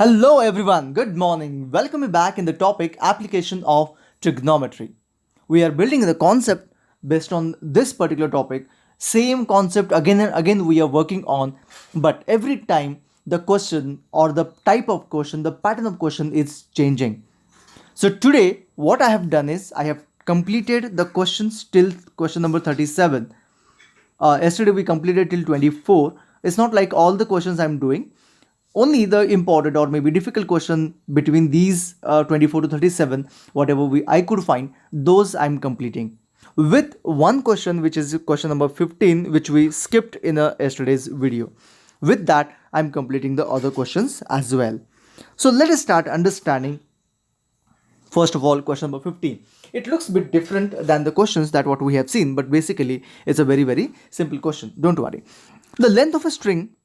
Hello everyone, good morning. Welcome you back in the topic application of trigonometry. We are building the concept based on this particular topic. Same concept again and again we are working on, but every time the question or the type of question, the pattern of question is changing. So today what I have done is I have completed the questions till question number 37. Yesterday we completed till 24. It's not like all the questions I'm doing, only the important or maybe difficult question between these 24 to 37, whatever I could find, those I'm completing with one question, which is question number 15, which we skipped in yesterday's video. With that I'm completing the other questions as well. So let us start understanding. First of all, question number 15. It looks a bit different than the questions that what we have seen, but basically it's a very simple question. Don't worry. The length of a string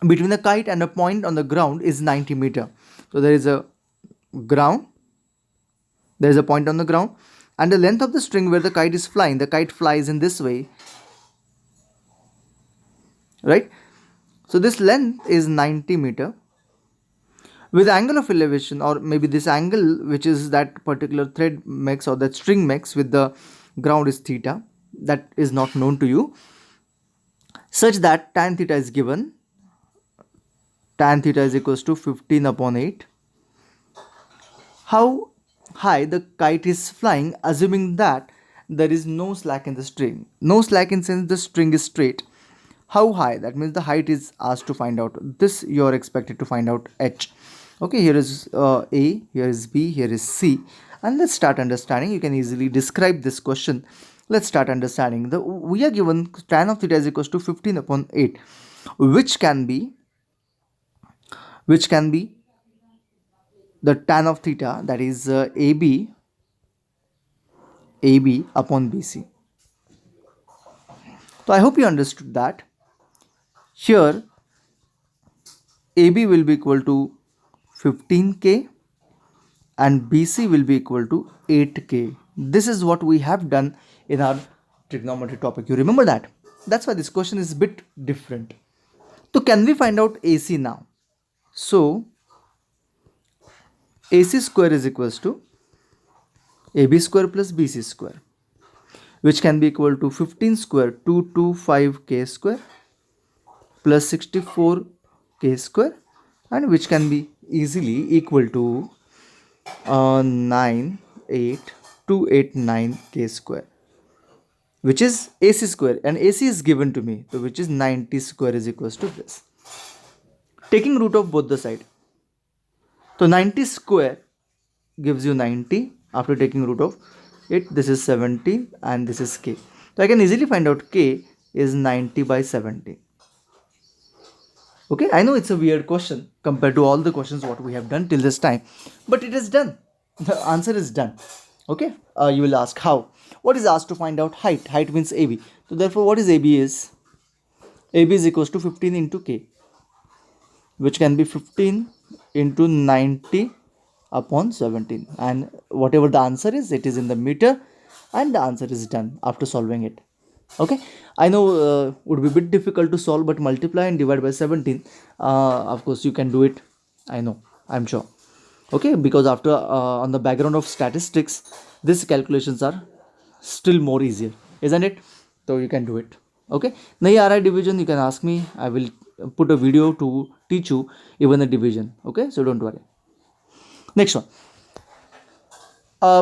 between a kite and a point on the ground is 90 meter. So there is a ground, there is a point on the ground, and the length of the string where the kite is flying, the kite flies in this way, right? So this length is 90 meter. With angle of elevation, or maybe this angle which is that particular thread makes or that string makes with the ground is theta, that is not known to you, such that tan theta is given. Tan theta is equals to 15 upon 8. How high the kite is flying, assuming that there is no slack in the string. No slack in sense the string is straight. How high? That means the height is asked to find out. This you are expected to find out h. Okay, here is A, here is B, here is C. And let's start understanding. You can easily describe this question. Let's start understanding. We are given tan of theta is equals to 15 upon 8, which can be which can be the tan of theta, that is AB upon BC. So I hope you understood that. Here AB will be equal to 15k and BC will be equal to 8k. This is what we have done in our trigonometry topic. You remember that? That's why this question is a bit different. So can we find out AC now? So AC square is equals to AB square plus BC square, which can be equal to 15 square 225k square plus 64k square, and which can be easily equal to 98289k square, which is AC square, and AC is given to me, so which is 90 square is equals to this. Taking root of both the side, so 90 square gives you 90 after taking root of it. This is 70 and this is k. So I can easily find out k is 90 by 70. Okay, I know it's a weird question compared to all the questions what we have done till this time, but it is done. The answer is done. Okay, you will ask how. What is asked to find out height? Height means AB. So therefore, what is AB is? AB is equals to 15 into K, which can be 15 into 90 upon 17. And whatever the answer is, it is in the meter, and the answer is done after solving it. Okay, I know would be a bit difficult to solve, but multiply and divide by 17, of course you can do it. I know, I'm sure. Okay, because after on the background of statistics, these calculations are still more easier, isn't it? So you can do it. Okay, nahi aa raha hai division, you can ask me. I will put a video to teach you even the division. Okay, so don't worry. Next one.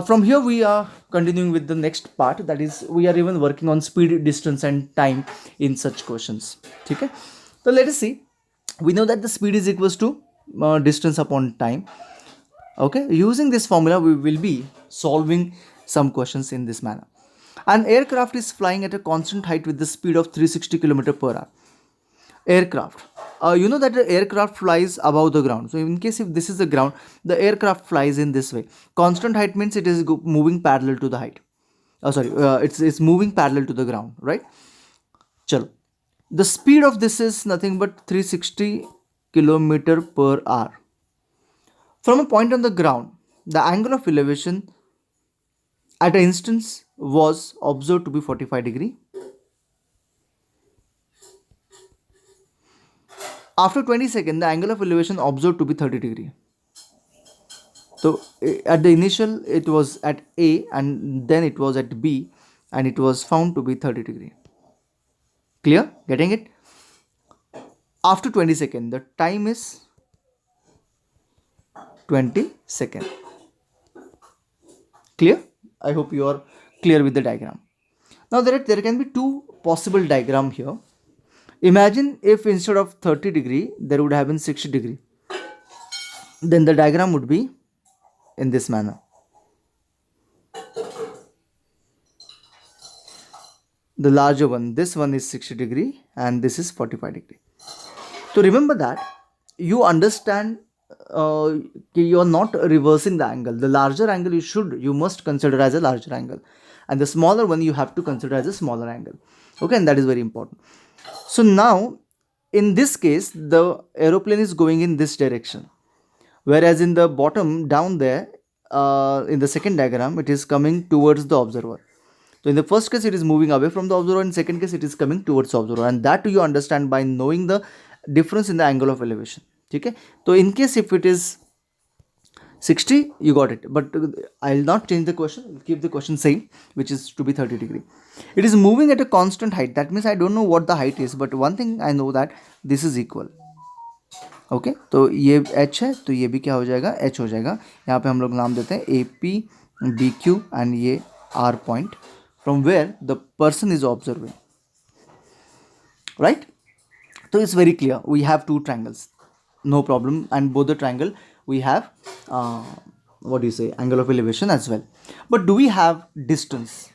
From here we are continuing with the next part, that is we are even working on speed, distance and time in such questions. Okay, so let us see. We know that the speed is equals to distance upon time. Okay, using this formula we will be solving some questions in this manner. An aircraft is flying at a constant height with the speed of 360 km per hour. Aircraft, you know that the aircraft flies above the ground. So in case if this is the ground, the aircraft flies in this way. Constant height means it is moving parallel to the height. Oh sorry, it's moving parallel to the ground, right? Chalo. The speed of this is nothing but 360 kilometer per hour. From a point on the ground, the angle of elevation at an instance was observed to be 45 degree. After 20 seconds, the angle of elevation observed to be 30 degree. So at the initial it was at A and then it was at B and it was found to be 30 degree. Clear? Getting it? After 20 seconds, the time is 20 seconds. Clear? I hope you are clear with the diagram. Now there can be two possible diagram here. Imagine if instead of 30 degree there would have been 60 degree. Then the diagram would be in this manner. The larger one, this one is 60 degree and this is 45 degree. So remember that you understand you are not reversing the angle. The larger angle you must consider as a larger angle, and the smaller one you have to consider as a smaller angle. Okay, and that is very important. So now in this case the aeroplane is going in this direction, whereas in the bottom down there in the second diagram it is coming towards the observer. So in the first case it is moving away from the observer, in second case it is coming towards the observer, and that you understand by knowing the difference in the angle of elevation. Okay, so in case if it is 60 you got it, but I'll not change the question, I'll keep the question same, which is to be 30 degree. It is moving at a constant height, that means I don't know what the height is, but one thing I know that this is equal. Okay तो ये h है तो ये भी क्या हो जाएगा, h हो जाएगा. यहाँ पे हम लोग नाम देते हैं A P B Q and ये R point from where the person is observing, right. So it's very clear. We have two triangles, no problem, and both the triangle we have what do you say, angle of elevation as well. But do we have distance?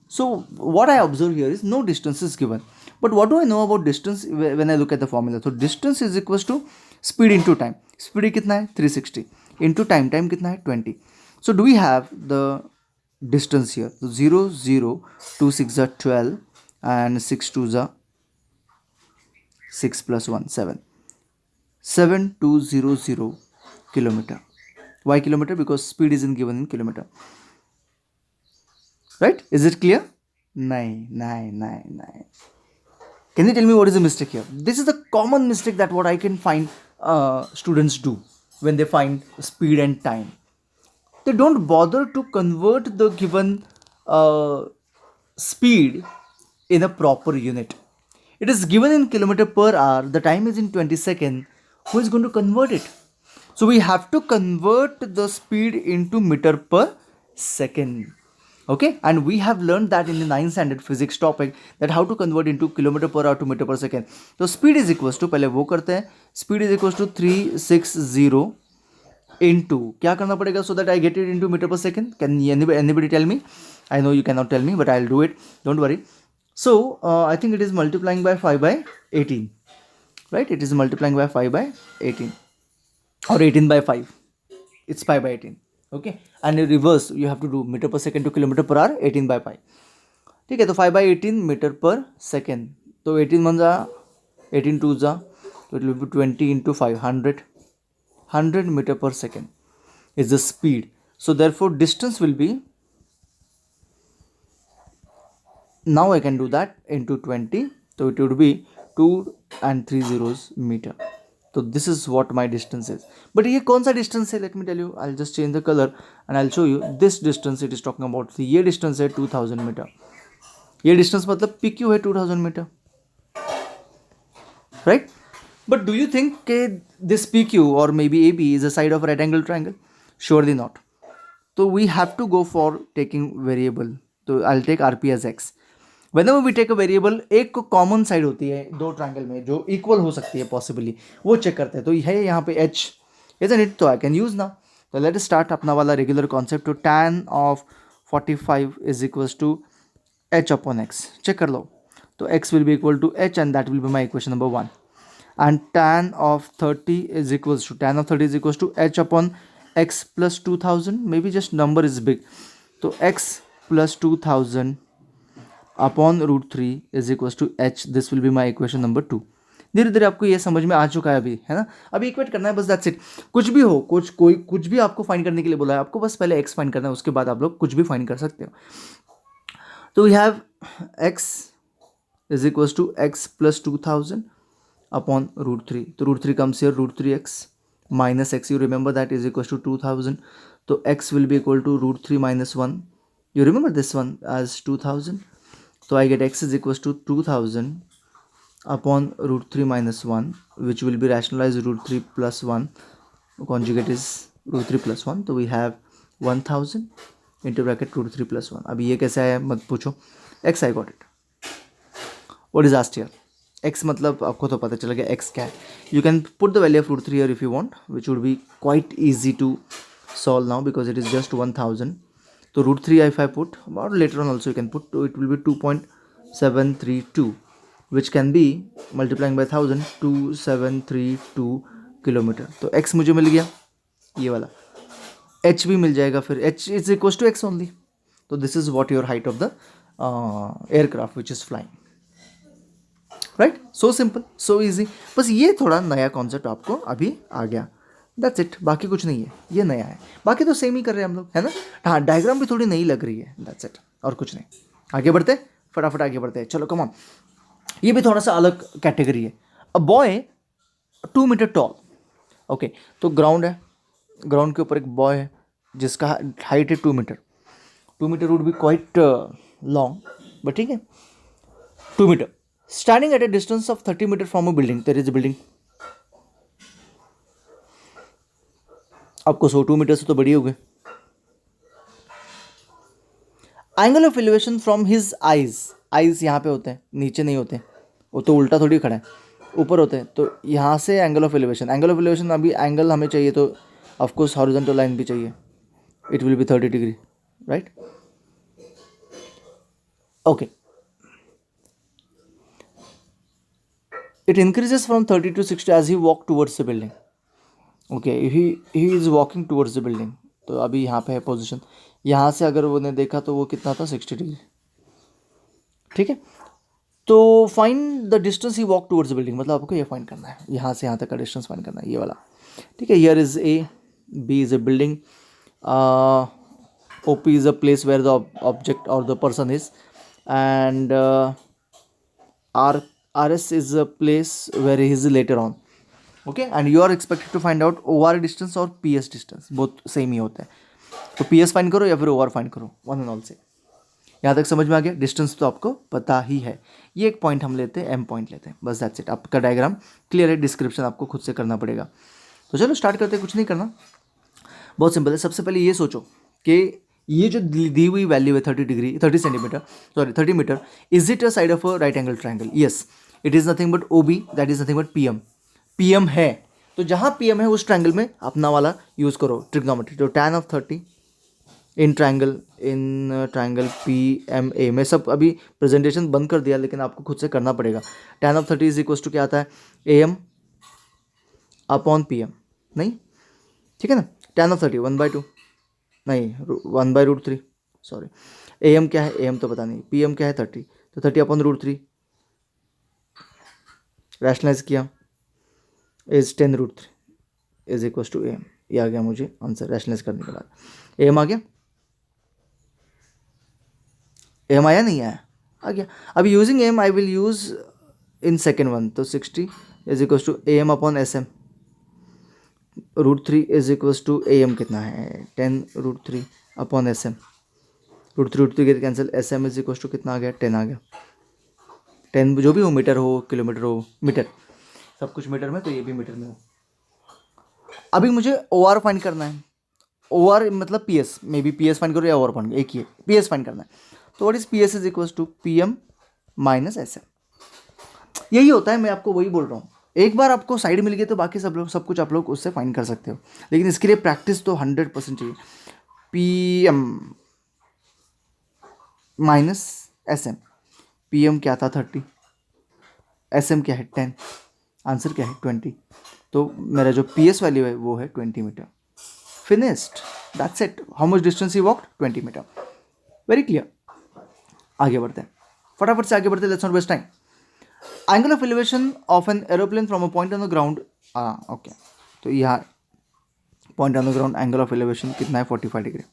So what I observe here is no distance is given. But what do I know about distance when I look at the formula? So distance is equals to speed into time. Speed कितना है 360 into time. Time कितना है 20. So do we have the distance here? So 0 0 2 6 are 12 and 6 2 are 6 plus 1 7 7200 kilometer. Why kilometer? Because speed isn't given in kilometer, right? Is it clear? Nine. Can you tell me what is the mistake here? This is the common mistake that what I can find students do when they find speed and time. They don't bother to convert the given speed in a proper unit. It is given in kilometer per hour, the time is in 20 seconds. Who is going to convert it? So we have to convert the speed into meter per second. Okay, and we have learned that in the 9th standard physics topic that how to convert into kilometer per hour to meter per second. So speed is equals to, पहले वो करते हैं, speed is equals to 360 into क्या करना पड़ेगा so that I get it into meter per second? Can anybody tell me? I know you cannot tell me, but I'll do it. Don't worry. So I think it is multiplying by 5 by 18, right? It is multiplying by 5 by 18 or 18 by 5. It's 5 by 18. Okay, and in reverse you have to do meter per second to kilometer per hour 18 by 5. ठीक है, तो 5 by 18 meter per second. तो 18 one जा 18 to जा तो it will be 20 into 5 100 meter per second is the speed. So therefore distance will be, now I can do that into 20, so it would be 2 and 3 zeros meter. So this is what my distance is. But ये कौन सा distance है? Let me tell you. I'll just change the color and I'll show you this distance it is talking about. So ये distance है 2000 meter. ये distance मतलब PQ है 2000 meter, right? But do you think this PQ or maybe AB is a side of a right angle triangle? Surely not. So we have to go for taking variable. So I'll take RP as X. Whenever we take a variable, एक common side होती है दो triangle में जो equal हो सकती है possibly, वो चेक करते हैं. तो है यहाँ पे H, isn't it? तो आई कैन यूज नाउ. तो लेट अस स्टार्ट अपना वाला रेगुलर कॉन्सेप्ट. तो tan of 45 is equals to H upon X. Check कर लो. तो X will be equal to H and that will be my equation number 1. And tan of 30 is equals to H upon X plus 2000. Maybe just number is big. तो X plus 2000 upon √3 is equals to H. This will be my equation number 2. धीरे धीरे आपको ये समझ में आ चुका है अभी, है ना? अभी इक्वेट करना है बस, दैट्स इट. कुछ भी हो, कुछ भी आपको फाइंड करने के लिए बोला है, आपको बस पहले x फाइंड करना है, उसके बाद आप लोग कुछ भी फाइंड कर सकते हो. तो we have x is equals to x plus 2000 upon √3. तो √3 comes here, √3x minus x, you remember that, is equals to 2000. तो x will be equal to √3 minus 1. You remember this one as 2000. So I get x is equals to 2000 upon √3 minus 1, which will be rationalized √3 plus 1. Conjugate is √3 plus 1. तो we have 1000 into bracket √3 plus 1. अभी ये कैसे आया मत पूछो. x I got it. What is asked here? x मतलब आपको तो पता चला गया x क्या है. You can put the value of √3 here if you want, which would be quite easy to solve now because it is just 1000. So √3 if I put, or later on also you can put, it will be 2.732, which can be multiplying by 1000, 2732 kilometre. तो x मुझे मिल गया ये वाला, h भी मिल जाएगा फिर, h is equals to x only. तो this is what your height of the aircraft which is flying. Right, so simple, so easy. बस ये थोड़ा नया कॉन्सेप्ट आपको अभी आ गया, दैट्स इट. बाकी कुछ नहीं है, ये नया है. बाकी तो सेम ही कर रहे हैं हम लोग, है ना. हाँ, डायग्राम भी थोड़ी नई लग रही है, दैट्स इट, और कुछ नहीं. आगे बढ़ते, फटाफट आगे बढ़ते हैं. चलो कम ऑन. ये भी थोड़ा सा अलग कैटेगरी है. A boy 2 metre tall. Okay, तो ग्राउंड है, ग्राउंड के ऊपर एक बॉय है जिसका हाइट है 2 metre. 2 metre would be quite long, but ठीक है. 2 metre. Standing at a distance of 30 meter from a building, there is a building. आपको 2 मीटर से तो बड़ी हो गई. Angle of elevation from his eyes. Eyes यहाँ पे होते हैं, नीचे नहीं होते. वो तो उल्टा थोड़ी खड़ा है, ऊपर होते हैं. तो यहाँ से angle of elevation, angle of elevation अभी एंगल हमें चाहिए तो ऑफकोर्स हॉरिजॉन्टल लाइन भी चाहिए. It will be 30 degree, right. Okay. It increases from 30 to 60 as he walk towards the building. Okay, he is walking towards the building. तो अभी यहाँ पे है पोजीशन. यहाँ से अगर वो ने देखा तो वो कितना था, 60 डिग्री. ठीक है. तो find the distance he walk towards the building, मतलब आपको ये फाइंड करना है, यहाँ से यहाँ तक का डिस्टेंस फाइंड करना है, ये वाला. ठीक है. Here is A, B is a building, OP is a place where the object और the person is, and RS is a place where he is later on. Okay, and you are expected to find out OR distance और PS distance, both same ही होता है. तो PS find करो या फिर OR find करो, one and all से. यहाँ तक समझ में आ गया. डिस्टेंस तो आपको पता ही है. ये एक पॉइंट हम लेते हैं, M पॉइंट लेते हैं, बस दैट्स इट. आपका डायग्राम क्लियर है, डिस्क्रिप्शन आपको खुद से करना पड़ेगा. तो चलो स्टार्ट करते हैं. कुछ नहीं करना, बहुत सिंपल है. सबसे पहले ये सोचो कि ये जो दी हुई वैल्यू है 30 degree, 30 centimetre, sorry 30 metre, is it a side of a right angle triangle? Yes, it is nothing but OB, that is nothing but PM. PM है तो जहाँ PM है उस ट्रायंगल में अपना वाला यूज़ करो, ट्रिग्नोमेट्री. तो tan of 30 in triangle PMA. मैं सब अभी प्रेजेंटेशन बंद कर दिया, लेकिन आपको खुद से करना पड़ेगा. tan of 30 is equal to क्या आता है, AM अपॉन PM. नहीं, ठीक है ना. tan ऑफ 30 1/2, नहीं 1/√3, सॉरी. AM क्या है, AM तो पता नहीं. PM क्या है 30, तो 30 अपॉन √3 रैशनलाइज किया is 10√3 is equal to AM. ये आ गया मुझे आंसर रैशनलाइज करने के बाद. AM आ गया, AM आया नहीं आया, आ गया. अभी using AM I will use in second one. तो 60 is equal to AM upon SM. √3 is equal to AM कितना है, 10√3 upon SM. √3 get cancel. SM is equal to कितना आ गया, 10 आ गया. 10 जो भी हो, मीटर हो, किलोमीटर हो, मीटर, सब कुछ मीटर में, तो ये भी मीटर में हो. अभी मुझे OR फाइंड करना है. OR मतलब PS, may be PS find करो या OR फाइंड, एक ही है. PS फाइंड करना है. तो what is PS is equal to PM minus SM. यही होता है, मैं आपको वही बोल रहा हूँ. एक बार आपको साइड मिल गई तो बाकी सब कुछ आप लोग उससे फाइंड कर सकते हो, लेकिन इसके लिए प्रैक्टिस तो 100% चाहिए. PM minus SM. PM क्या था 30, SM क्या है 10, आंसर क्या है 20. तो मेरा जो PS वैल्यू है वो है 20 metre. Finished, that's it. How much distance he walked, 20 metre. Very clear. आगे बढ़ते हैं, फटाफट से आगे बढ़ते हैं. Let's not waste time. Angle of elevation of an aeroplane from a point on the ground. Okay, तो यहाँ point on the ground angle of elevation कितना है, 45 degree.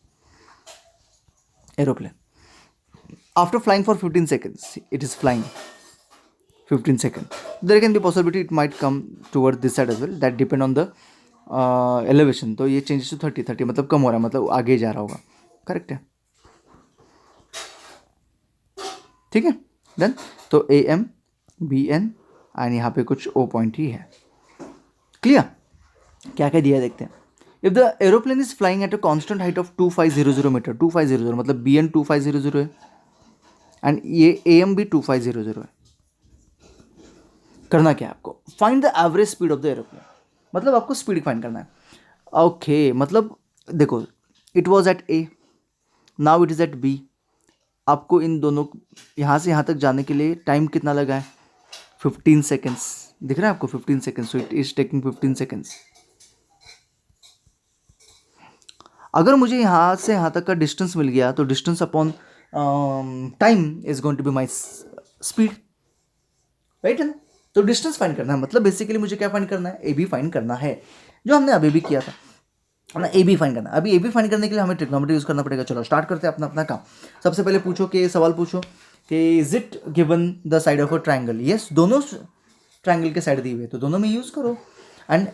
Aeroplane after flying for 15 seconds, it is flying 15 second. There can be possibility it might come toward this side as well. That depend on the elevation. तो ये changes to 30 मतलब कम हो रहा है, मतलब आगे जा रहा होगा. करेक्ट है, ठीक है. देन तो AM BN एंड यहाँ पे कुछ O पॉइंट ही है. क्लियर. क्या क्या दिया देखते हैं. If the aeroplane is flying at a constant height of 2500 metre, 2500 मतलब BN 2500 है एंड ये AM भी 2500 है. करना क्या है आपको, find the average speed of the aeroplane. मतलब आपको स्पीड फाइंड करना है. ओके मतलब देखो, it was at A, now it is at B. आपको इन दोनों यहाँ से यहाँ तक जाने के लिए टाइम कितना लगा है, 15 सेकेंड्स. दिख रहा है आपको 15 seconds. So it is taking 15 seconds. अगर मुझे यहाँ से यहाँ तक का डिस्टेंस मिल गया तो distance upon time is going to be my speed, right है ना. तो डिस्टेंस फाइंड करना है, मतलब बेसिकली मुझे क्या फाइंड करना है, AB फाइंड करना है, जो हमने अभी भी किया था ना. AB फाइंड करना है. अभी AB फाइंड करने के लिए हमें ट्रिग्नोमेट्री यूज करना पड़ेगा. चलो स्टार्ट करते हैं अपना अपना काम. सबसे पहले पूछो कि सवाल पूछो कि is it given the side of a triangle. Yes, दोनों ट्राइंगल के साइड दिए हुए तो दोनों में यूज करो. एंड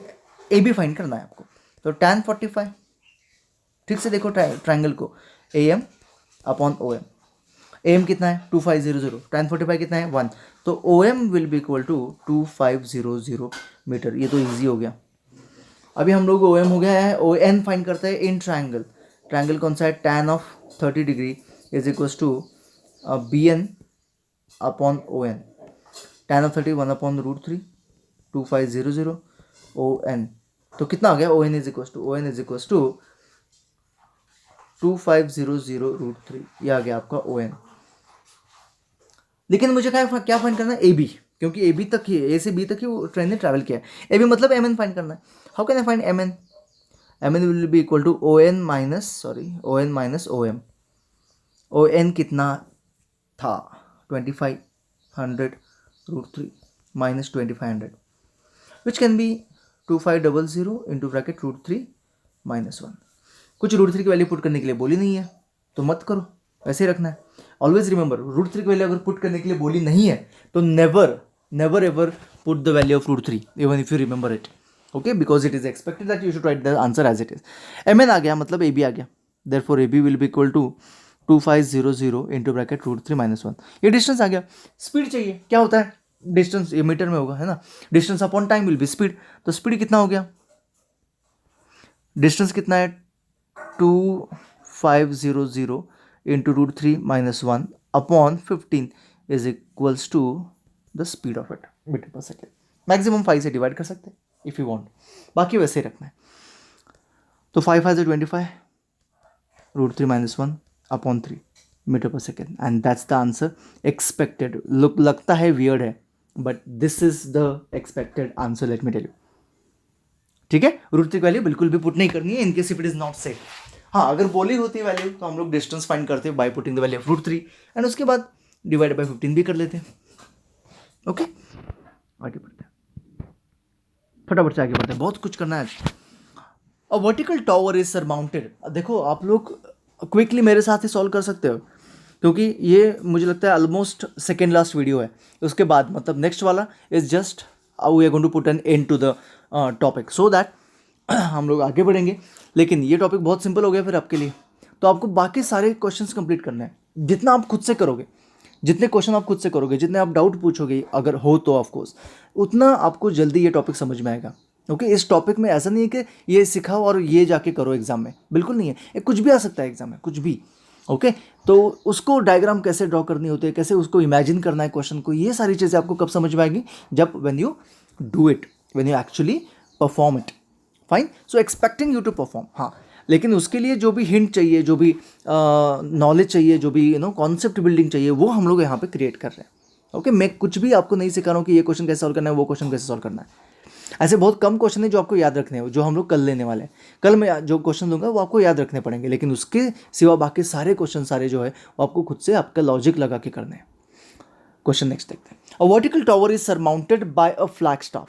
AB फाइंड करना है आपको. तो tan 45, ठीक से देखो ट्राइंगल को, AM अपॉन OM. AM कितना है 2500, tan 45 कितना है 1, तो OM will be equal to 2500 metre. ये तो इजी हो गया. अभी हम लोग OM हो गया है. ON फाइंड करते हैं इन ट्राइंगल. ट्राइंगल कौन सा है, tan of 30 degree is equals to BN upon ON. tan of 30 1 upon √3, 2500 ON. तो कितना आ गया, ON इज इक्वल्स टू 2500 √3. ये आ गया आपका ON. लेकिन मुझे क्या फाइंड करना है, AB, क्योंकि AB तक ही, A से B तक ही वो ट्रेन ने ट्रैवल किया है. AB मतलब MN फाइंड करना है. How can I find MN? MN will be equal to ON minus OM. ON कितना था 2500 √3 minus 2500, which can be 2500 into bracket √3 minus 1. कुछ √3 की वैल्यू पुट करने के लिए बोली नहीं है तो मत करो, वैसे ही रखना है. ऑलवेज रिमेंबर, √3 की वैल्यू अगर पुट करने के लिए बोली नहीं है तो never ever put the value of √3 even if you remember it. Okay, because it is expected that you should write the answer as it is. MN आ गया मतलब AB आ गया. Therefore AB will be equal to 2500 into bracket √3 minus 1. ये distance आ गया. Speed चाहिए, क्या होता है डिस्टेंस, ये मीटर में होगा है ना. Distance upon time will be speed. तो स्पीड कितना हो गया, डिस्टेंस कितना है 2500 into √3 minus 1 upon 15 is equals to the speed of it metre पर सेकेंड. मैक्सिमम 5 से डिवाइड कर सकते हैं इफ़ यू वांट, बाकी वैसे ही रखना है. तो 5 5 25 √3 माइनस 1 अपॉन 3 मीटर पर second. And that's the answer expected. लगता है वियर्ड है but this is the expected answer, let me tell you. ठीक है, √3 की वैल्यू बिल्कुल भी पुट नहीं करनी है in case if it is not safe. हाँ, अगर बोली होती है वैल्यू तो हम लोग डिस्टेंस फाइंड करते हैं by putting the value of √3 and उसके बाद डिवाइड बाय 15 भी कर लेते हैं. ओके, आगे बढ़ते हैं, फटाफट से आगे बढ़ते हैं, बहुत कुछ करना है. अ वर्टिकल टॉवर इज सरमाउंटेड. देखो आप लोग क्विकली मेरे साथ ही सॉल्व कर सकते हो क्योंकि ये मुझे लगता है ऑलमोस्ट सेकेंड लास्ट वीडियो है. उसके बाद मतलब नेक्स्ट वाला is just we are going to put an end to the topic so that हम लोग आगे बढ़ेंगे. लेकिन ये टॉपिक बहुत सिंपल हो गया फिर आपके लिए. तो आपको बाकी सारे क्वेश्चंस कंप्लीट करना है. जितना आप खुद से करोगे, जितने क्वेश्चन आप खुद से करोगे, जितने आप डाउट पूछोगे अगर हो तो ऑफकोर्स, उतना आपको जल्दी ये टॉपिक समझ में आएगा. ओके, इस टॉपिक में ऐसा नहीं है कि ये सिखाओ और ये जाके करो एग्जाम में, बिल्कुल नहीं है. ये कुछ भी आ सकता है एग्जाम में, कुछ भी. ओके, तो उसको डायग्राम कैसे ड्रॉ करनी होती है, कैसे उसको इमेजिन करना है क्वेश्चन को, ये सारी चीज़ें आपको कब समझ में आएंगी, जब when you do it, when you actually perform it. Fine, so expecting you to perform. हाँ, लेकिन उसके लिए जो भी हिंट चाहिए, जो भी नॉलेज चाहिए, जो भी कॉन्सेप्ट बिल्डिंग चाहिए, वो हम लोग यहाँ पे क्रिएट कर रहे हैं. ओके, मैं कुछ भी आपको नहीं सिखा रहा हूँ कि ये क्वेश्चन कैसे सॉल्व करना है, वो क्वेश्चन कैसे सॉल्व करना है. ऐसे बहुत कम क्वेश्चन है जो आपको याद रखने हैं, जो हम लोग कल लेने वाले हैं. कल मैं जो क्वेश्चन दूंगा वो आपको याद रखने पड़ेंगे, लेकिन उसके सिवा बाकी सारे क्वेश्चन सारे जो है वो आपको खुद से आपका लॉजिक लगा के करने हैं. क्वेश्चन नेक्स्ट देखते हैं. अ vertical tower is surmounted bye a flag staff.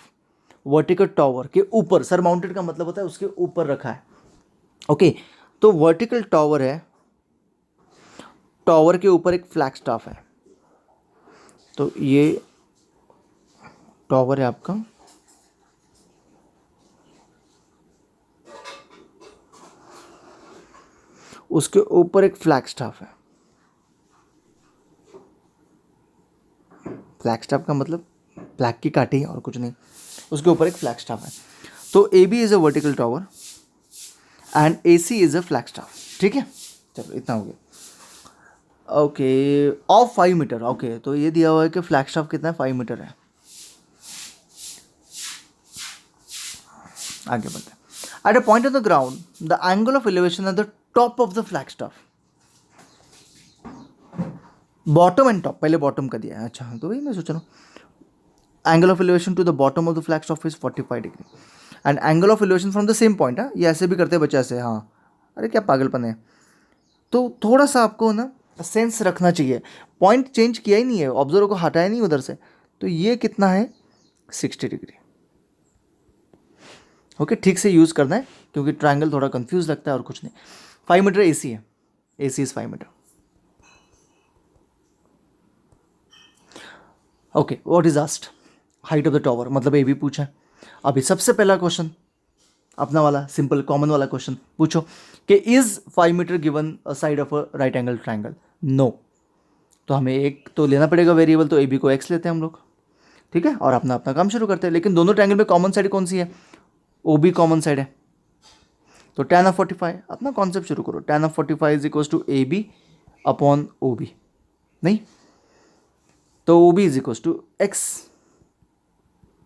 Vertical tower के ऊपर, सरमाउंटेड का मतलब होता है उसके ऊपर रखा है. ओके, तो वर्टिकल टॉवर है, टॉवर के ऊपर एक फ्लैग स्टाफ है. तो ये टॉवर है आपका, उसके ऊपर एक फ्लैग स्टाफ है। फ्लैग स्टाफ का मतलब फ्लैग की काठी और कुछ नहीं, उसके ऊपर एक फ्लैग स्टाफ है। तो A B is a vertical tower and A C is a flag staff. ठीक है, चलो इतना हो गया। Okay, of 5 metre. ओके, तो ये दिया हुआ है कि फ्लैग स्टाफ कितना है, 5 मीटर है। आगे बढ़ते हैं। At a point on the ground the angle of elevation at the top of the flag staff, bottom and top, पहले बॉटम का दिया है। अच्छा, तो वही मैं सोच रहा हूँ, angle of elevation to the bottom of the flag staff is 45 degree and angle of elevation from the same point. हाँ, ये ऐसे भी करते हैं बच्चे ऐसे। हाँ, अरे क्या पागलपन है। तो थोड़ा सा आपको ना सेंस रखना चाहिए। पॉइंट चेंज किया ही नहीं है, ऑब्जर्वर को हटाया नहीं उधर से, तो ये कितना है, 60 डिग्री। ओके, ठीक से यूज़ करना है क्योंकि ट्रायंगल थोड़ा कंफ्यूज लगता है और कुछ नहीं। 5 मीटर ए सी है, A C is 5 metre. Okay, what is asked, height of the tower, मतलब ए भी पूछा है। अभी सबसे पहला क्वेश्चन अपना वाला सिंपल कॉमन वाला क्वेश्चन पूछो कि is 5 metre given a side of a right angle triangle. No, तो हमें एक तो लेना पड़ेगा वेरिएबल, तो ए बी को एक्स लेते हैं हम लोग। ठीक है, और अपना अपना काम शुरू करते हैं। लेकिन दोनों ट्रायंगल में कॉमन साइड कौन सी है, ओ बी कॉमन साइड है। तो tan ऑफ 45, अपना कॉन्सेप्ट शुरू करो। tan of 45 is equal to A B upon O B, नहीं तो O B is equal to X,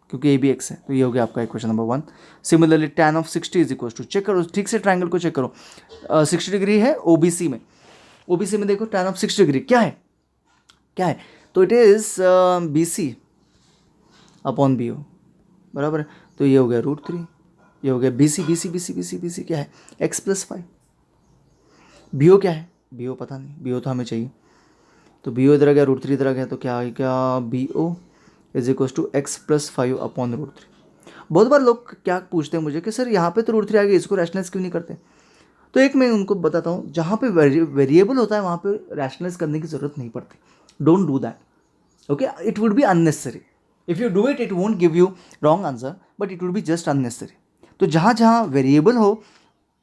क्योंकि ए बी एक्स है। तो ये हो गया आपका equation number 1। Similarly tan of 60 is equal to, check करो ठीक से ट्राइंगल को चेक करो। 60 डिग्री है ओबीसी में, ओबीसी में देखो tan ऑफ 60 डिग्री क्या है, क्या है, तो it is B C upon B O, बराबर है। तो ये हो गया √3, ये हो गया B C, B C B C B C B C क्या है, एक्स प्लस 5। बी ओ क्या है, बी ओ पता नहीं, बी ओ तो हमें चाहिए। तो बी ओ इधर आ गया, √3 इधर आ गया, तो क्या आएगा, B O is equal to x plus 5 upon √3। बहुत बार लोग क्या पूछते हैं मुझे कि सर यहाँ पे तो √3 आ गया, इसको रैशनलाइज क्यों नहीं करते। तो एक मैं उनको बताता हूँ, जहाँ पे वेरिएबल होता है वहाँ पे रैशनलाइज करने की ज़रूरत नहीं पड़ती। Don't do that, okay, it would be unnecessary. If you do it, it won't give you wrong answer, but it would be just unnecessary. तो जहाँ जहाँ वेरिएबल हो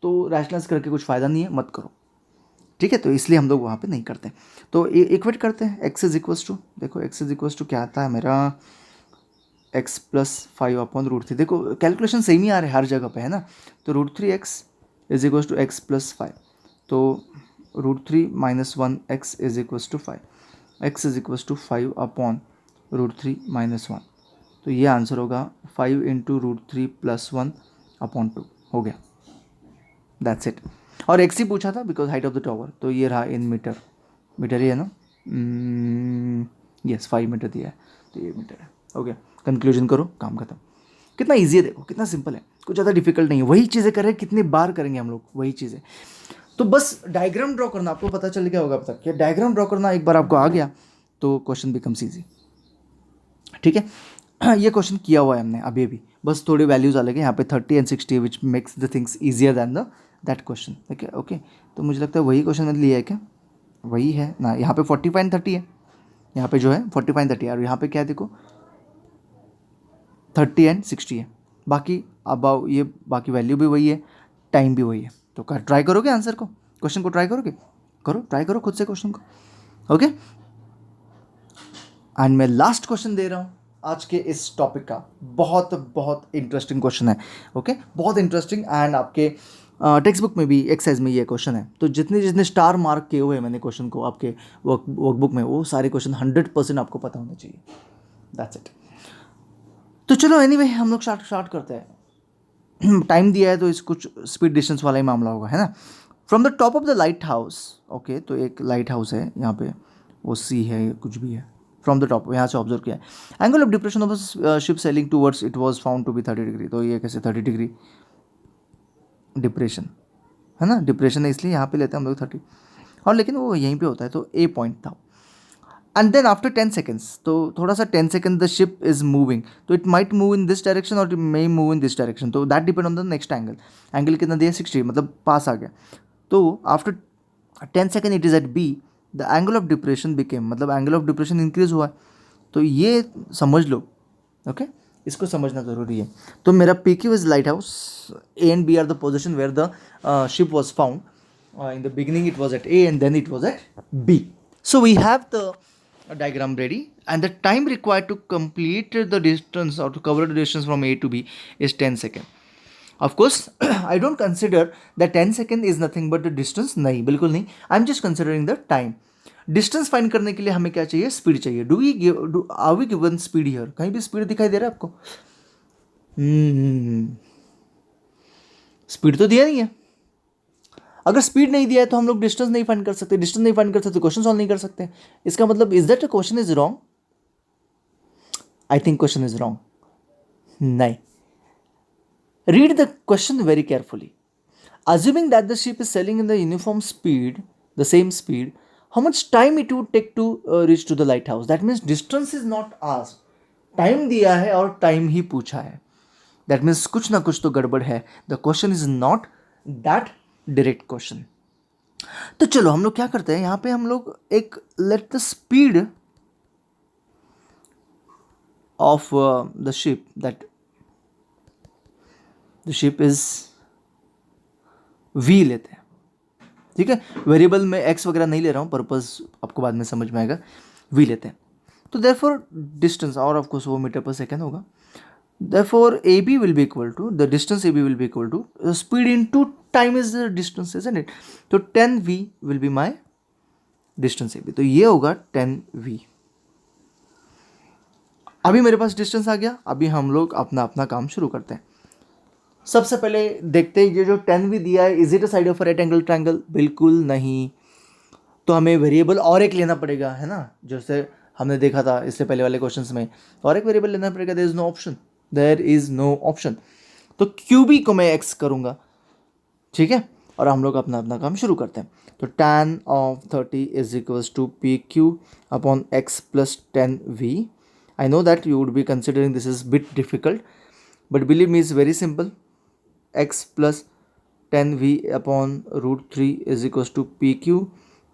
तो रैशनलाइज करके कुछ फ़ायदा नहीं है, मत करो। ठीक है, तो इसलिए हम लोग वहाँ पे नहीं करते। तो इक्वेट करते हैं, एक्स इज इक्वल्स टू, देखो एक्स इज इक्वल्स टू क्या आता है मेरा, एक्स प्लस 5 अपॉन √3। देखो कैलकुलेशन सेम ही आ रहा है हर जगह पे, है ना। तो √3x is equals to x plus 5, तो √3 minus 1 x is equals to 5, x is equals to 5 upon √3 minus 1। तो ये आंसर होगा 5 इंटू √3 प्लस 1 अपॉन 2, हो गया, दैट्स इट। और एक्स ही पूछा था because height of the tower, तो ये रहा इन मीटर, मीटर ही है ना, यस 5 मीटर दिया है, तो ये मीटर है। हो गया, कंक्लूजन करो, काम खत्म। कितना ईजी है, देखो कितना सिंपल है, कुछ ज़्यादा डिफिकल्ट नहीं है। वही चीज़ें कर रहे हैं, कितनी बार करेंगे हम लोग वही चीज़ें। तो बस डायग्राम ड्रॉ करना, आपको पता चल गया होगा अब तक कि डायग्राम ड्रॉ करना एक बार आपको आ गया तो क्वेश्चन बिकम्स ईजी। ठीक है, ये क्वेश्चन किया हुआ है हमने अभी अभी, बस थोड़ी वैल्यूज अलग है यहाँ पे 30 and 60 which makes the things easier than the that question. ठीक है, ओके, तो मुझे लगता है वही क्वेश्चन मैंने लिया है क्या, वही है ना। यहाँ पे 45 एंड 30 है, यहाँ पे जो है 45 एंड 30 है, और यहाँ पे क्या है देखो 30 एंड 60 है। बाकी अब ये बाकी वैल्यू भी वही है, टाइम भी वही है। तो ट्राई करोगे आंसर को, क्वेश्चन को ट्राई करोगे, करो ट्राई करो खुद से क्वेश्चन को। ओके, एंड मैं लास्ट क्वेश्चन दे रहा हूँ आज के इस टॉपिक का, बहुत बहुत इंटरेस्टिंग क्वेश्चन है। ओके, बहुत इंटरेस्टिंग, एंड आपके टेक्स्ट बुक में भी एक्सरसाइज में ये क्वेश्चन है। तो जितने जितने स्टार मार्क किए हुए हैं मैंने क्वेश्चन को आपके वर्कबुक में, वो सारे क्वेश्चन 100% आपको पता होने चाहिए। That's it. तो चलो एनीवे हम लोग स्टार्ट करते हैं। टाइम दिया है तो इस कुछ स्पीड डिस्टेंस वाला ही मामला होगा, है ना। From the top of the light house, okay, तो एक लाइट हाउस है यहाँ पे, वो सी है कुछ भी है, फ्रॉम द टॉप यहाँ से ऑब्जर्व किया है। Angle of depression of ship sailing towards it was found to be 30 degree. तो ये कैसे 30 डिग्री डिप्रेशन, है ना, डिप्रेशन है इसलिए यहाँ पे लेते हैं हम लोग 30, और लेकिन वो यहीं पे होता है, तो ए पॉइंट था। एंड देन आफ्टर 10 सेकेंड्स, तो थोड़ा सा 10 second the ship is moving, तो it might move in this direction और it may move in this direction, तो that depend on the next angle. Angle कितना दिया 60, मतलब पास आ गया। तो after 10 second it is at B, the angle of depression became, मतलब एंगल ऑफ डिप्रेशन इंक्रीज हुआ है। तो ये समझ लो ओके, इसको समझना ज़रूरी है। तो मेरा P Q is lighthouse, A and B are the position where the ship was found. In the beginning it was at A and then it was at B. So we have the diagram ready, and the time required to complete the distance or to cover the distance from A to B is 10 seconds. Of course, I don't consider that 10 second is nothing but the distance. नहीं, बिल्कुल नहीं. I'm just considering the time. Distance find करने के लिए हमें क्या चाहिए? Speed चाहिए. Are we given speed here? कहीं भी स्पीड दिखाई दे रहा है आपको? स्पीड तो दिया नहीं है. अगर स्पीड नहीं दिया है तो हम लोग डिस्टेंस नहीं फाइंड कर सकते. डिस्टेंस नहीं फाइंड कर सकते तो क्वेश्चन सॉल्व नहीं कर सकते. इसका मतलब is that a question is wrong? I think question is wrong. नहीं. Read the question very carefully. Assuming that the ship is sailing in the uniform speed, the same speed, how much time it would take to reach to the lighthouse? That means distance is not asked. Time दिया है और time ही पूछा है. That means कुछ ना कुछ तो गड़बड़ है. The question is not that direct question. तो चलो हम लोग क्या करते हैं यहाँ पे, हम लोग एक let the speed of the ship, that the ship is we लेते हैं. ठीक है, वेरिएबल में एक्स वगैरह नहीं ले रहा हूँ, पर्पस आपको बाद में समझ में आएगा. वी लेते हैं. तो देयरफॉर डिस्टेंस, और ऑफ कोर्स वो मीटर पर सेकेंड होगा. Therefore A B will be equal to, the distance A B will be equal to speed into time is the distance, isn't it? तो 10v will be my distance A B. तो ये होगा 10v. अभी मेरे पास distance आ गया. अभी हम लोग अपना अपना काम शुरू करते हैं. सबसे पहले देखते हैं ये जो 10v दिया है, is it a side of right angle triangle? बिल्कुल नहीं. तो हमें वेरिएबल और एक लेना पड़ेगा, है ना, जैसे हमने देखा था इससे पहले वाले क्वेश्चंस में. और एक वेरिएबल लेना पड़ेगा. There is no option, there is no option. तो क्यूबी को मैं एक्स करूँगा. ठीक है, और हम लोग अपना अपना काम शुरू करते हैं. तो tan of 30 is equals to pq upon x plus 10v. I know that you would be considering this is bit difficult, but believe me, it's very simple. X plus 10v upon root 3 is equals to pq,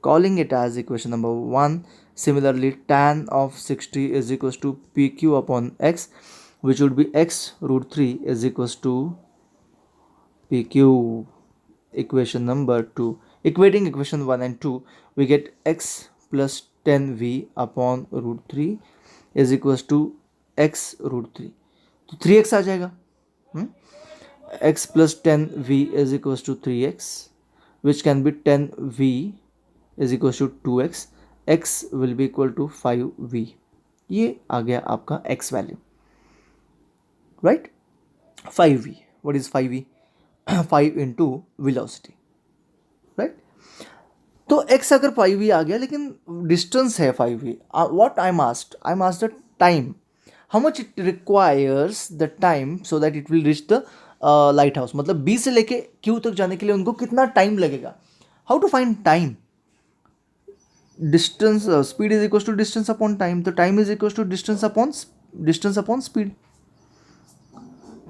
calling it as equation number 1. Similarly, tan of 60 is equals to pq upon x, which would be x root 3 is equals to pq. Equation number 2. Equating equation 1 and 2, we get x plus 10v upon root 3 is equals to x root 3. तो 3x आ जाएगा. x plus 10v is equals to 3x, which can be 10v is equals to 2x. x will be equal to 5v. ये आ गया आपका x value, right? 5v. what is 5v? 5 into velocity, right? तो x अगर 5v आ गया, लेकिन distance है 5v. What I am asked the time. How much it requires the time so that it will reach the light house. मतलब B से लेके Q तक जाने के लिए उनको कितना टाइम लगेगा. How to find time? Distance, speed is equal to distance upon time. तो time is equal to distance upon speed.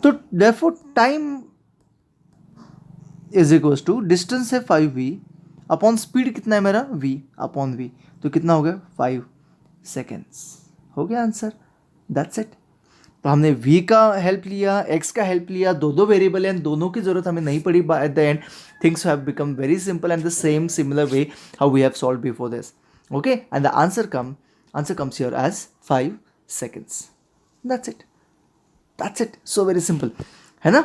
तो therefore time is equals to, distance है 5v अपॉन स्पीड कितना है मेरा? v अपॉन v. तो कितना हो गया? 5 सेकेंड्स. हो गया आंसर. That's it. तो हमने v का हेल्प लिया, x का हेल्प लिया. दो वेरिएबल हैं, दोनों की जरूरत हमें नहीं पड़ी. At the end things have become very simple and the same similar way how we have solve before this. Okay, and the answer comes here as 5 seconds. That's it. So very simple, है ना?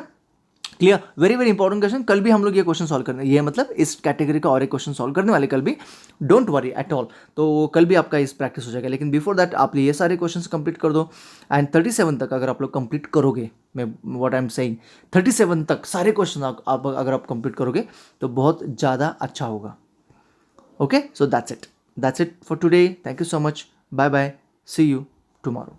Clear? Very very important question. कल भी हम लोग ये question solve करने, ये मतलब इस कैटेगरी का और एक क्वेश्चन सॉल्व करने वाले कल भी. Don't worry at all. तो कल भी आपका इस प्रैक्टिस हो जाएगा. लेकिन बिफोर दैट आप ये सारे क्वेश्चंस कंप्लीट कर दो. एंड 37 तक अगर आप लोग कंप्लीट करोगे, मैं व्हाट आई एम सेइंग, 37 तक सारे क्वेश्चन आप अगर आप कंप्लीट करोगे तो बहुत ज़्यादा अच्छा होगा. Okay, so that's it for today. Thank you so much. Bye bye. See you tomorrow.